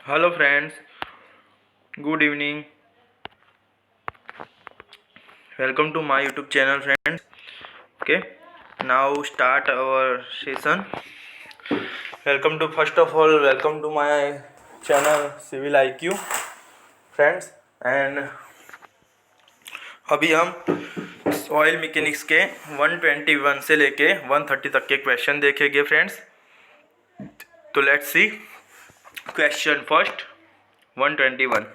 Hello friends, good evening. Welcome to my YouTube channel friends. Okay, now start our session. Welcome to my channel Civil IQ friends. And अभी हम soil mechanics के 121 से लेके 130 तक के question देखेंगे friends. तो let's see question first 121.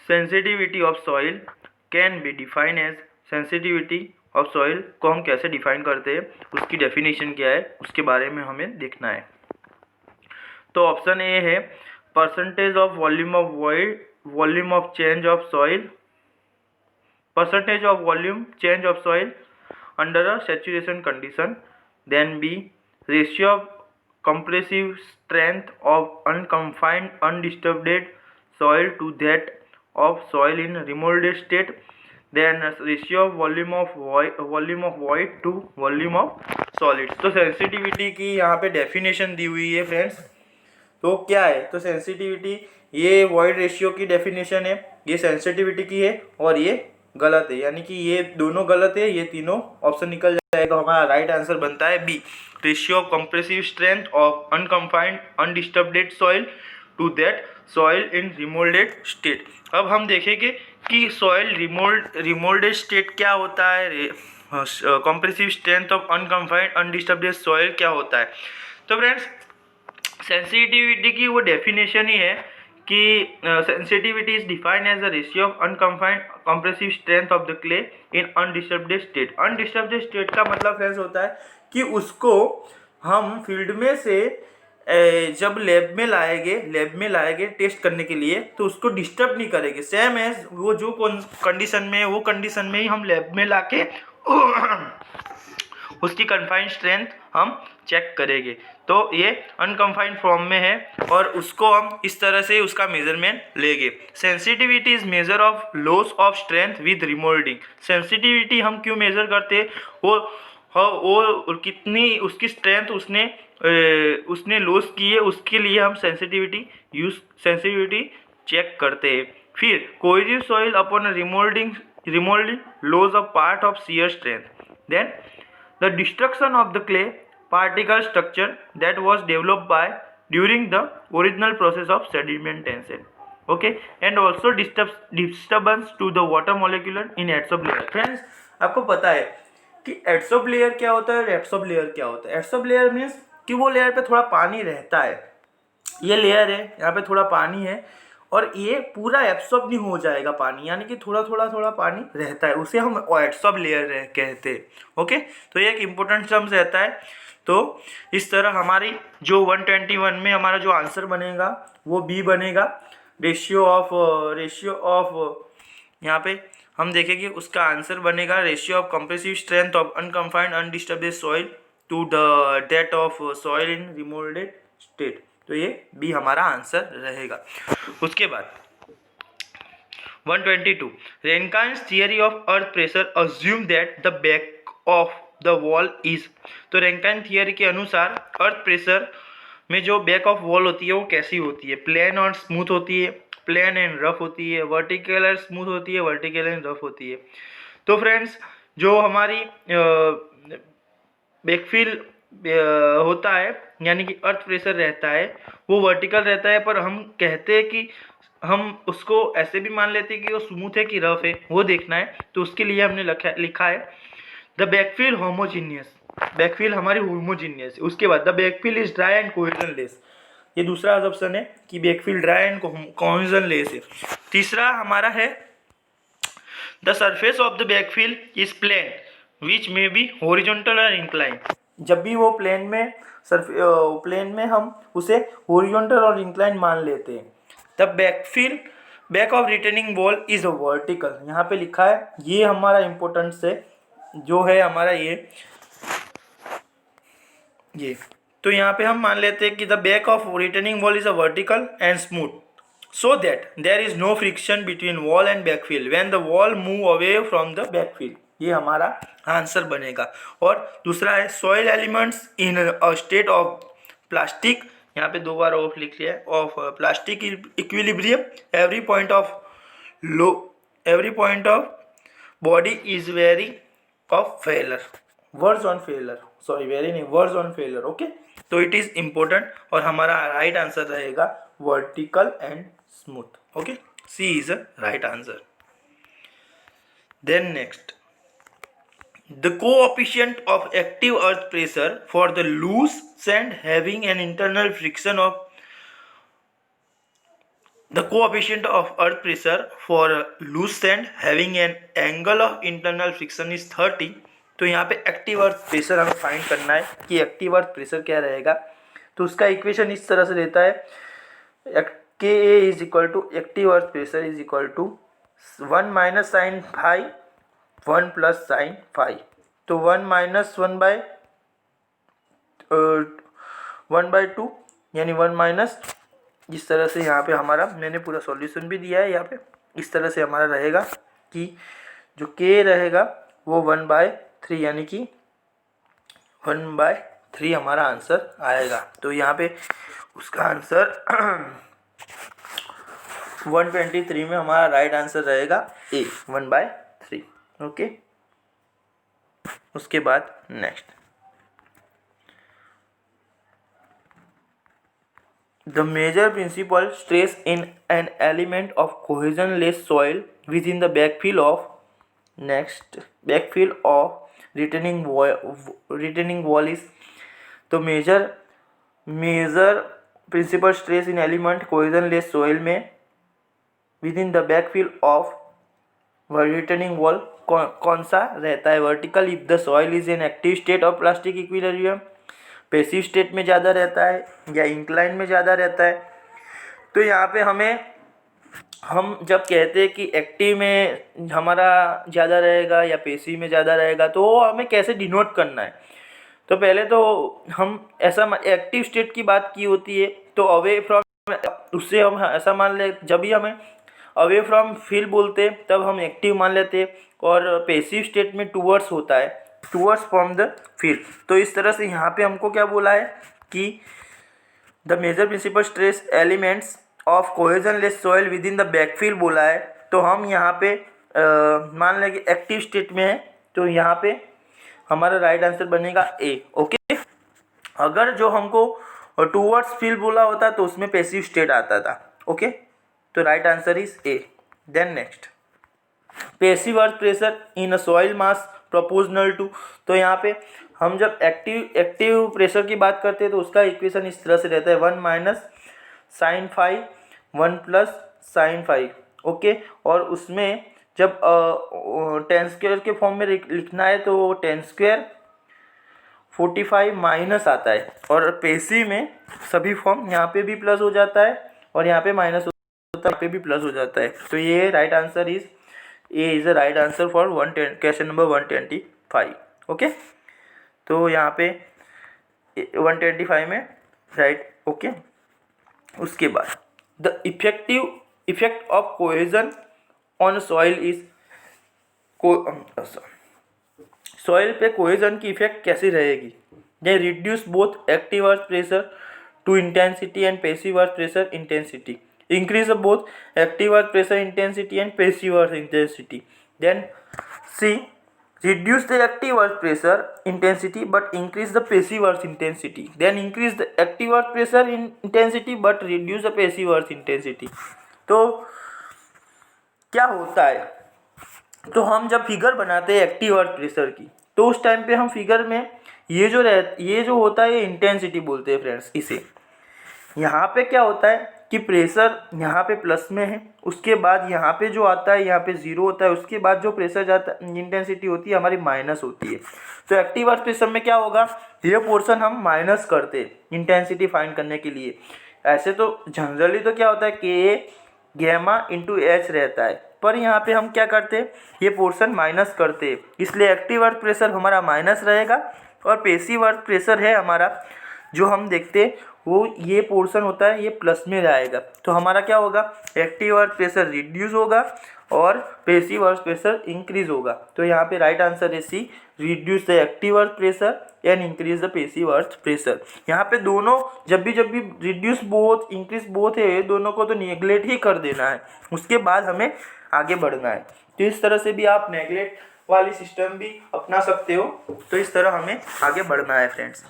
Sensitivity of soil can be define as. Sensitivity of soil को हम कैसे डिफाइन करते हैं, उसकी डेफिनेशन क्या है, उसके बारे में हमें देखना है. तो ऑप्शन ए है percentage of volume of change of soil, percentage of volume change of soil under a saturation condition. Then B ratio of compressive strength of unconfined undisturbed soil to that of soil in remolded state. Then ratio of volume of void to volume of solids. तो sensitivity की यहाँ पे definition दी हुई है friends. तो क्या है, तो सेंसिटिविटी ये वॉइड रेशियो की डेफिनेशन है, ये सेंसिटिविटी की है और ये गलत है, यानी कि ये दोनों गलत है, ये तीनों ऑप्शन निकल जाएगा. हमारा राइट आंसर बनता है B, ratio of compressive strength of unconfined undisturbed soil to that soil in remoulded state. अब हम देखेंगे कि सॉइल रिमोल्डेड स्टेट क्या होता है, compressive strength of unconfined undisturbed soil क्या होता है. तो फ्रेंड्स सेंसिटिविटी की वो डेफिनेशन ही है कि sensitivity is defined as the ratio of unconfined compressive strength of the clay in undisturbed state. Undisturbed state का मतलब फ्रेंड्स होता है कि उसको हम फील्ड में से जब लैब में लाएंगे टेस्ट करने के लिए, तो उसको डिस्टर्ब नहीं करेंगे. सेम एज वो जो कंडीशन में, वो कंडीशन में ही हम लैब में लाके उसकी कन्फाइंड स्ट्रेंथ हम चेक करेंगे. तो ये अनकन्फाइंड फॉर्म में है और उसको हम इस तरह से उसका मेजरमेंट लेंगे. Sensitivity is measure of loss of strength with remoulding. Sensitivity हम क्यों मेजर करते हैं, वो कितनी उसकी स्ट्रेंथ उसने लॉस की है, उसके लिए हम सेंसिटिविटी चेक करते हैं. फिर cohesive soil upon remoulding loss of part of shear strength. Then the destruction of the clay particle structure that was developed by during the original process of sedimentation. Okay, and also disturbance to the water molecule in adsorb layer. Friends, आपको पता है कि एडसॉर्ब layer क्या होता है, absorb layer क्या होता है. एडसॉर्ब लेयर मीन्स कि वो लेयर पे थोड़ा पानी रहता है. ये लेयर है, यहाँ पे थोड़ा पानी है और ये पूरा एब्सॉर्ब नहीं हो जाएगा पानी, यानी कि थोड़ा पानी रहता है, उसे हम एब्सॉर्ब लेयर कहते हैं. ओके, तो ये एक इम्पोर्टेंट टर्म्स रहता है. तो इस तरह हमारी जो 121 में हमारा जो आंसर बनेगा वो बी बनेगा. रेशियो ऑफ यहाँ पे हम देखेंगे उसका आंसर बनेगा ratio of compressive strength of unconfined undisturbed soil to the that of soil in remoulded state. तो ये बी हमारा आंसर रहेगा. उसके बाद 122 Rankine's theory of earth pressure assume that the back of the wall is. तो Rankine theory के अनुसार earth pressure में जो बैक ऑफ वॉल होती है वो कैसी होती है, प्लेन और स्मूथ होती है, प्लेन एंड रफ होती है, वर्टिकल और स्मूथ होती है, वर्टिकल एंड रफ होती है. तो फ्रेंड्स जो हमारी बैकफिल होता है, यानी कि अर्थ प्रेशर रहता है, वो वर्टिकल रहता है, पर हम कहते हैं कि हम उसको ऐसे भी मान लेते हैं कि वो स्मूथ है कि रफ है, वो देखना है. तो उसके लिए हमने लिखा है द बैकफिल होमोजीनियस. बैकफिल हमारी होमोजीनियस है. उसके बाद the backfill is dry and cohesionless. ये दूसरा ऑप्शन है कि बैकफिल ड्राई एंड कोहेजनलेस है. तीसरा हमारा है the surface of the backfill is plane which may be horizontal और इंक्लाइन. जब भी वो प्लेन में हम उसे हॉरिजॉन्टल और इंक्लाइन मान लेते हैं. The back of retaining wall is vertical. यहाँ पे लिखा है, ये हमारा इम्पोर्टेंट है जो है हमारा ये. तो यहाँ पे हम मान लेते हैं कि the back of retaining wall is a vertical and smooth so that there is no friction between wall and backfill when the wall move away from the backfill. ये हमारा आंसर बनेगा. और दूसरा है soil elements in a state of plastic यहाँ पे 2 बार of लिख लिया है। Of plastic equilibrium, every point of body is very of failure, words on failure, sorry very नहीं, वर्ड्स ऑन फेलर। ओके, तो इट इज इम्पोर्टेंट और हमारा राइट आंसर रहेगा vertical and smooth. Okay, C is a right answer. Then next, the coefficient of active earth pressure for the loose sand having an internal friction of the coefficient of earth pressure for loose sand having an angle of internal friction is 30। तो यहाँ पे active earth pressure हमें find करना है कि active earth pressure क्या रहेगा। तो उसका इक्वेशन इस तरह से देता है, K A is equal to active earth pressure is equal to 1 minus sine phi 1 plus sine phi. तो 1 माइनस 1/2 यानी 1 माइनस, इस तरह से यहाँ पे हमारा, मैंने पूरा सॉल्यूशन भी दिया है यहाँ पे, इस तरह से हमारा रहेगा कि जो के रहेगा वो 1/3 यानी कि 1/3 हमारा आंसर आएगा। तो यहाँ पे उसका आंसर 123 में हमारा राइट आंसर रहेगा ए 1/3। ओके, उसके बाद next, the major principal stress in an element of cohesionless soil within the backfill of, next backfill of retaining wall is, तो major principal stress in element cohesionless soil में within the backfill of retaining wall कौन सा रहता है। Vertical if the soil is in active state of plastic equilibrium, passive state में ज़्यादा रहता है या इंक्लाइन में ज़्यादा रहता है। तो यहाँ पे हम जब कहते हैं कि एक्टिव में हमारा ज़्यादा रहेगा या पैसिव में ज़्यादा रहेगा, तो वो हमें कैसे डिनोट करना है। तो पहले तो हम ऐसा एक्टिव स्टेट की बात की होती है तो अवे फ्रॉम, उससे हम ऐसा मान ले, जब भी हमें अवे फ्रॉम फील बोलते तब हम एक्टिव मान लेते, और पैसिव स्टेट में टूवर्ड्स होता है, टूवर्ड्स फ्रॉम द फील। तो इस तरह से यहाँ पे हमको क्या बोला है कि the major principal stress elements of cohesionless soil within the backfill बोला है। तो हम यहाँ पे मान लें कि एक्टिव स्टेट में है, तो यहाँ पे हमारा राइट आंसर बनेगा ए। ओके, अगर जो हमको टूवर्ड्स फील बोला होता तो उसमें पैसिव स्टेट आता था। ओके, तो right answer is A. Then next, passive earth pressure in a soil mass proportional to, तो यहाँ पे हम जब एक्टिव प्रेशर की बात करते हैं तो उसका इक्वेशन इस तरह से रहता है 1 minus sine phi 1 plus sine phi. Okay, और उसमें जब टेन स्क्वायर के फॉर्म में लिखना है तो टेन स्क्वायर 45 माइनस आता है, और पैसिव में सभी फॉर्म यहाँ पे भी प्लस हो जाता है और यहाँ पे माइनस होता है, यहाँ पे भी प्लस हो जाता है। तो ये right answer is A is the right answer for question number 125। Okay, तो यहाँ पे 125 में राइट। ओके, उसके बाद the effect of cohesion on soil is, soil पे कोहेजन की इफेक्ट कैसी रहेगी। They reduce both active earth pressure to intensity and passive earth pressure intensity, increase of both active earth pressure intensity and passive earth intensity. Then C, reduce the active earth pressure intensity but increase the passive earth intensity. Then increase the active earth pressure intensity but reduce the passive earth intensity. तो क्या होता है, तो हम जब figure बनाते हैं active earth pressure की, तो उस टाइम पे हम फिगर में ये जो होता है ये इंटेंसिटी बोलते हैं फ्रेंड्स इसे। यहाँ पे क्या होता है कि प्रेशर यहाँ पे प्लस में है, उसके बाद यहाँ पे जो आता है यहाँ पे 0 होता है, उसके बाद जो प्रेशर जाता इंटेंसिटी होती है हमारी माइनस होती है। तो एक्टिव अर्थ प्रेशर में क्या होगा, ये पोर्शन हम माइनस करते हैं इंटेंसिटी फाइंड करने के लिए। ऐसे तो जनरली तो क्या होता है के गैमा इंटू एच रहता है, पर यहाँ पे हम क्या करते हैं, ये पोर्शन माइनस करते हैं, इसलिए एक्टिव अर्थ प्रेशर हमारा माइनस रहेगा और पैसिव अर्थ प्रेशर है हमारा जो हम देखते हैं वो ये पोर्शन होता है ये प्लस में जाएगा। तो हमारा क्या होगा, एक्टिव अर्थ प्रेशर रिड्यूस होगा और पेसिव अर्थ प्रेशर इंक्रीज होगा। तो यहाँ पे राइट आंसर है C, reduce the active earth pressure and increase the passive earth pressure. यहाँ पे दोनों जब भी रिड्यूस बोथ इंक्रीज बोथ है, दोनों को तो नेग्लेक्ट ही कर देना है, उसके बाद हमें आगे बढ़ना है। तो इस तरह से भी आप नेग्लेक्ट वाली सिस्टम भी अपना सकते हो। तो इस तरह हमें आगे बढ़ना है फ्रेंड्स।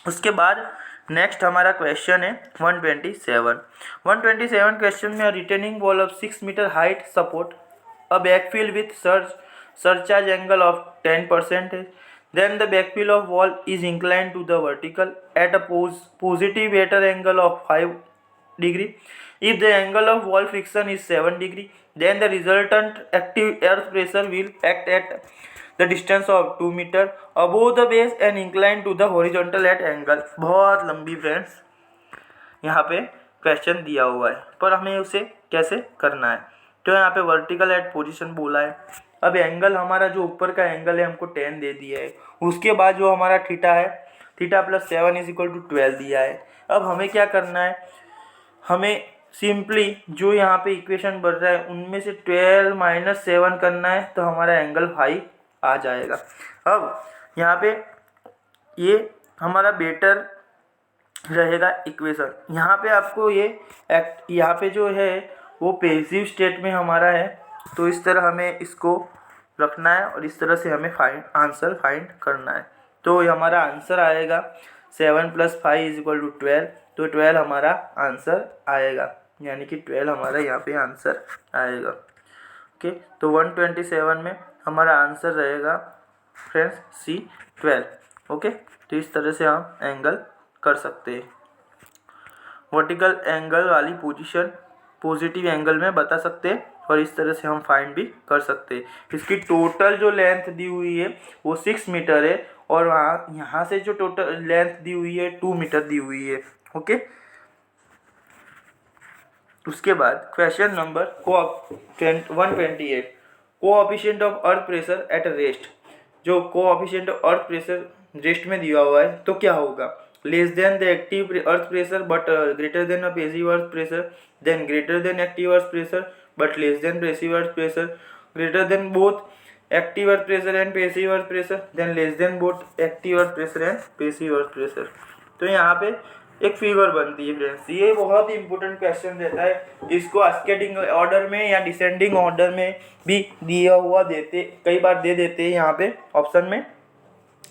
उसके बाद नेक्स्ट हमारा क्वेश्चन है 127 क्वेश्चन में, retaining wall of 6 metre height support a backfill with surcharge angle of 10%, then the backfill of wall is inclined to the vertical at a positive better angle of 5 degree. If the angle of wall friction is 7 degree, then the resultant active earth pressure will act at the distance of 2 meter above the base and inclined to the horizontal at angle। बहुत लंबी friends यहाँ पे question दिया हुआ है, पर हमें उसे कैसे करना है। तो यहाँ पे वर्टिकल एट पोजीशन बोला है। अब एंगल हमारा जो ऊपर का एंगल है हमको 10 दे दिया है, उसके बाद जो हमारा थीटा है, theta plus 7 is equal to 12 दिया है। अब हमें क्या करना है, हमें सिंपली जो यहाँ पे इक्वेशन बढ़ रहा है उनमें से 12 माइनस 7 करना है, तो हमारा एंगल 5 आ जाएगा। अब यहाँ पे ये हमारा बेटर रहेगा इक्वेशन। यहाँ पे आपको यहाँ पे जो है वो पैसिव स्टेट में हमारा है, तो इस तरह हमें इसको रखना है और इस तरह से हमें आंसर फाइंड करना है। तो हमारा आंसर आएगा 7 + 5 इज इक्वल टू 12। तो 12 हमारा आंसर आएगा, यानी कि 12 हमारा यहाँ पे आंसर आएगा। ओके, तो 127 में हमारा आंसर रहेगा फ्रेंड्स सी 12। ओके, तो इस तरह से हम एंगल कर सकते हैं। वर्टिकल एंगल वाली पोजीशन पॉजिटिव एंगल में बता सकते हैं और इस तरह से हम फाइंड भी कर सकते हैं। इसकी टोटल जो लेंथ दी हुई है वो 6 मीटर है और यहाँ से जो टोटल लेंथ दी हुई है 2 मीटर दी हुई है। ओके, उसके बाद question number 128, coefficient of earth pressure at rest. जो coefficient of earth pressure rest में दिया हुआ है तो क्या होगा, less than the active earth pressure but greater than a passive earth pressure, then greater than active earth pressure but less than passive earth pressure, greater than both active earth pressure and passive earth pressure, then less than both active earth pressure and passive earth pressure. तो यहाँ पे एक figure बनती है friends. ये बहुत ही important question रहता है, इसको अस्केंडिंग ऑर्डर में या डिसेंडिंग ऑर्डर में भी दिया हुआ कई बार दे देते हैं यहाँ पे ऑप्शन में।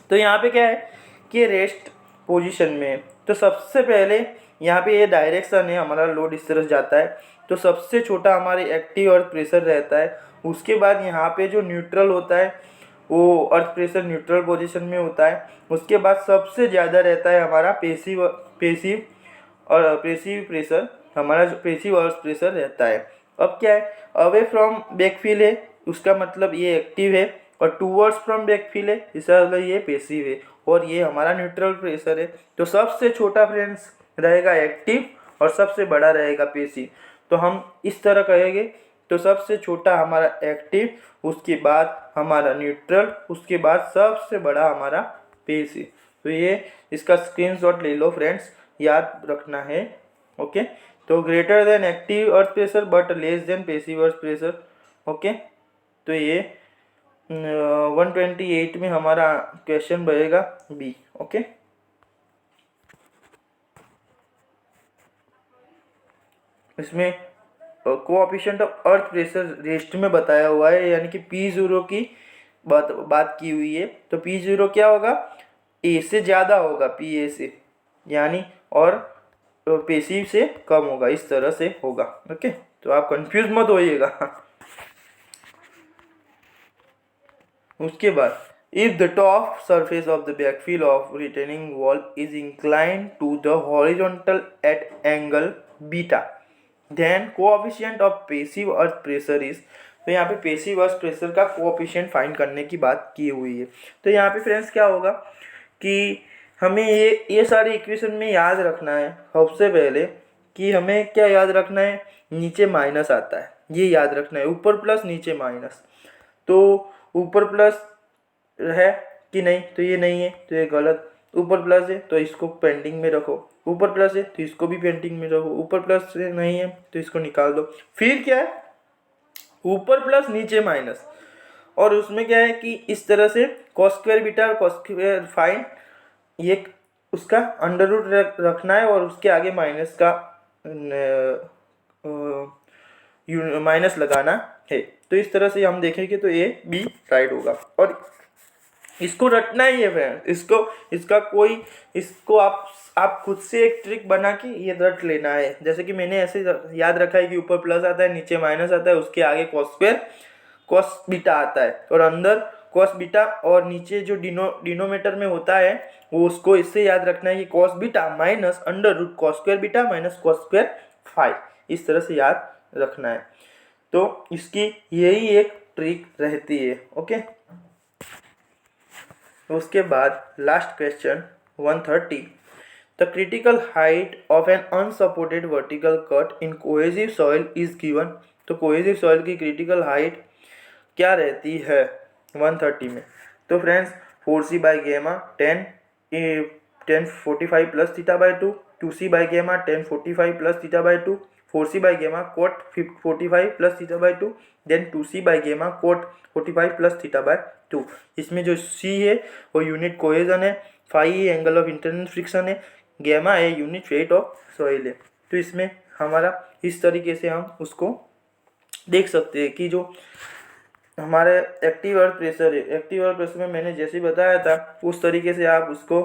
तो यहाँ पे क्या है कि रेस्ट पोजीशन में, तो सबसे पहले यहाँ पे ये डायरेक्शन है, हमारा लोड इस तरह जाता है, तो सबसे छोटा हमारे एक्टिव अर्थ प्रेशर रहता है। उसके बाद यहाँ पे जो न्यूट्रल होता है वो अर्थ प्रेशर न्यूट्रल पोजीशन में होता है। उसके बाद सबसे ज़्यादा रहता है हमारा पैसिव प्रेशर, हमारा जो पैसिव अर्थ प्रेशर रहता है। अब क्या है, अवे फ्रॉम बैकफिल है, उसका मतलब ये एक्टिव है, और टूवर्ड्स फ्रॉम बैकफिल है, इसका मतलब ये पैसिव है, और ये हमारा न्यूट्रल प्रेशर है। तो सबसे छोटा फ्रेंड्स रहेगा एक्टिव और सबसे बड़ा रहेगा पैसिव। तो हम इस तरह कहेंगे, तो सबसे छोटा हमारा एक्टिव, उसके बाद हमारा न्यूट्रल, उसके बाद सबसे बड़ा हमारा पैसिव। तो ये इसका स्क्रीनशॉट ले लो फ्रेंड्स, याद रखना है। ओके, तो greater than active earth pressure but less than passive earth pressure. Okay, तो ये 128 में हमारा क्वेश्चन रहेगा बी। ओके, इसमें coefficient of earth pressure rest में बताया हुआ है, यानी कि P0 की बात की हुई है। तो P0 क्या होगा, ए से ज़्यादा होगा PA से, यानी और पैसिव से कम होगा, इस तरह से होगा। ओके, तो आप कंफ्यूज मत होइएगा। उसके बाद if the top surface of the backfill of retaining wall is inclined to the horizontal at angle beta, then coefficient of passive earth pressure is. तो यहाँ पे पैसिव अर्थ प्रेशर का कोएफिशिएंट फाइंड करने की बात की हुई है। तो यहाँ पे फ्रेंड्स क्या होगा कि हमें ये सारे इक्वेशन में याद रखना है। सबसे पहले कि हमें क्या याद रखना है, नीचे माइनस आता है, ये याद रखना है, ऊपर प्लस नीचे माइनस। तो ऊपर प्लस है कि नहीं, तो ये नहीं है, तो ये गलत। ऊपर प्लस है तो इसको पेंडिंग में रखो, ऊपर प्लस है तो इसको भी पेंडिंग में रखो, ऊपर प्लस नहीं है तो इसको निकाल दो। फिर क्या है, ऊपर प्लस नीचे माइनस, और उसमें क्या है कि इस तरह से कॉस स्क्वायर बीटा और कॉस स्क्वायर फाइन ये उसका अंडर रूट रखना है और उसके आगे माइनस का माइनस लगाना है। तो इस तरह से हम देखेंगे तो ए बी राइट होगा, और इसको रटना ही है फ्रेंड, इसको आप खुद से एक ट्रिक बना के ये रट लेना है। जैसे कि मैंने ऐसे याद रखा है कि ऊपर प्लस आता है, नीचे माइनस आता है, उसके आगे कॉस स्क्वायर कॉस बीटा आता है, और अंदर कॉस बीटा, और नीचे जो डिनोमीटर में होता है वो उसको इससे याद रखना है कि cos beta minus under root cos square beta minus cos square five, इस तरह से याद रखना है। तो इसकी यही एक ट्रिक रहती है। ओके, उसके बाद last question 130, the critical height of an unsupported vertical cut in cohesive soil is given. तो कोहेसिव सॉइल की क्रिटिकल हाइट क्या रहती है 130 में? तो friends 4c by gamma 1045 plus theta by 2, 2c by gamma 1045 plus theta by 2, 4c by gamma cot 45 plus theta by 2, then 2c by gamma cot 45 plus theta by 2। इसमें जो c है वो unit cohesion है, phi angle of internal friction है, gamma है unit weight of soil है। तो इसमें हमारा इस तरीके से हम उसको देख सकते हैं कि जो हमारे एक्टिव अर्थ प्रेशर है, एक्टिव अर्थ प्रेशर में मैंने जैसे बताया था उस तरीके से आप उसको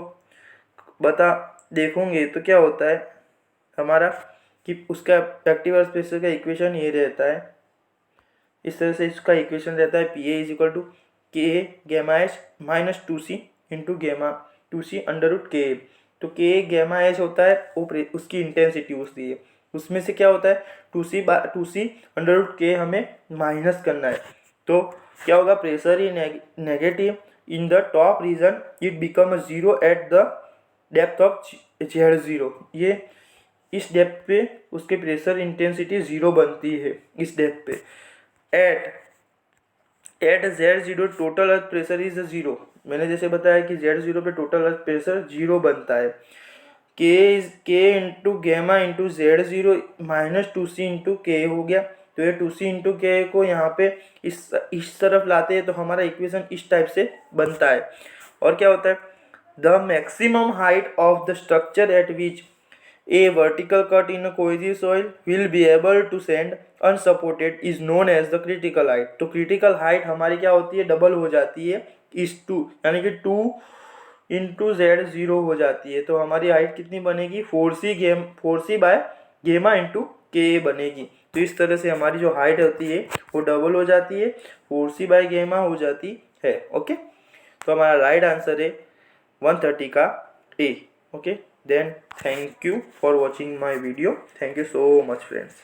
देखोगे तो क्या होता है हमारा कि उसका एक्टिव अर्थ प्रेशर का इक्वेशन ये रहता है, इस तरह से इसका इक्वेशन रहता है P A is equal to K gamma H minus 2c into गेमा 2c अंडर रूट के। तो के गेमा एच होता है वो उसकी इंटेंसिटी होती है, उसमें से क्या होता है 2c अंडर रूट के हमें माइनस करना है। तो क्या होगा, प्रेशर ही negative in the top region, it become zero at the depth of Z0। ये इस डेप्थ पे उसके प्रेशर इंटेंसिटी जीरो बनती है, इस डेप्थ पे। At Z0 total earth pressure is zero. मैंने जैसे बताया कि Z0 पे टोटल अर्थ प्रेशर जीरो बनता है। के इंटू गेमा into Z0 minus 2c into के हो गया। तो ये 2c इंटू के को यहाँ पे इस तरफ लाते हैं तो हमारा इक्वेशन इस टाइप से बनता है। और क्या होता है, the maximum height of the structure at which a vertical cut in cohesive soil will be able to send unsupported is known as the critical height. तो क्रिटिकल हाइट हमारी क्या होती है, डबल हो जाती है इस 2, यानी कि 2 इंटू Z0 हो जाती है। तो हमारी हाइट कितनी बनेगी 4c बाय गेमा इंटू के बनेगी। तो इस तरह से हमारी जो हाइट होती है वो डबल हो जाती है, 4c बाय गेमा हो जाती है। ओके, तो हमारा राइट आंसर है 130 का A. Okay, then thank you for watching my video. Thank you so much friends.